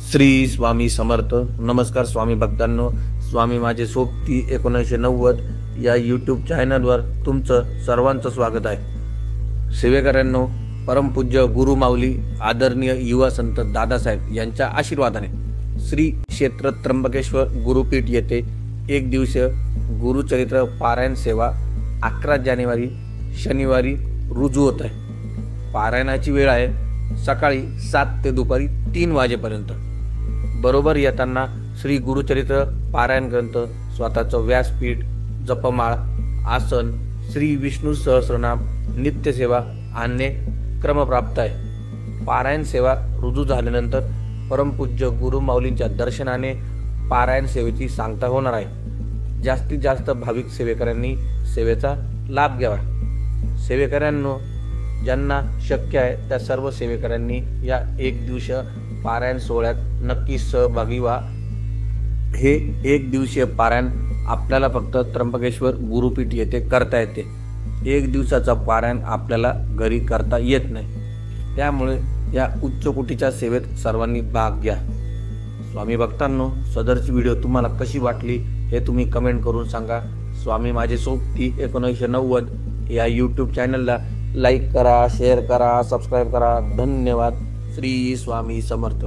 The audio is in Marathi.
श्री स्वामी समर्थ. नमस्कार स्वामी भक्तांनो. स्वामी माझे सोबती 1990 या यूट्यूब चॅनलवर तुमचं सर्वांचं स्वागत आहे. सेवेकऱ्यांनो, परमपूज्य गुरु माऊली आदरणीय युवा संत दादासाहेब यांच्या आशीर्वादाने श्री क्षेत्र त्र्यंबकेश्वर गुरुपीठ येथे एक दिवसीय गुरुचरित्र पारायण सेवा 11 जानेवारी शनिवारी रुजू होत आहे. पारायणाची वेळ आहे सकाळी 7 ते दुपारी 3 वाजेपर्यंत. बरोबर येताना श्री गुरुचरित्र पारायण ग्रंथ, स्वतःचं व्यासपीठ, जपमाळ, आसन, श्री विष्णू सहस्रनाम, नित्यसेवा आणणे क्रमप्राप्त आहे. पारायण सेवा रुजू झाल्यानंतर परमपूज्य गुरु माऊलींच्या दर्शनाने पारायण सेवेची सांगता होणार आहे. जास्तीत जास्त भाविक सेवेकऱ्यांनी सेवेचा लाभ घ्यावा. सेवेकऱ्यांनो, ज्यांना शक्य आहे त्या सर्व सेवेकऱ्यांनी या एक दिवसीय पारायण सोहळ्यात नक्की सहभागी व्हा. हे एक दिवसीय पारायण आपल्याला फक्त त्र्यंबकेश्वर गुरुपीठ येथे करता येते. एक दिवसाचा पारायण आपल्याला घरी करता येत नाही. त्यामुळे या उच्च कोटीच्या सेवेत सर्वांनी भाग घ्या. स्वामी भक्तांनो, सदरची व्हिडिओ तुम्हाला कशी वाटली हे तुम्ही कमेंट करून सांगा. स्वामी माझे सोबती 1990 या यूट्यूब चॅनलला लाईक करा, शेअर करा, सबस्क्राईब करा. धन्यवाद. श्री स्वामी समर्थ.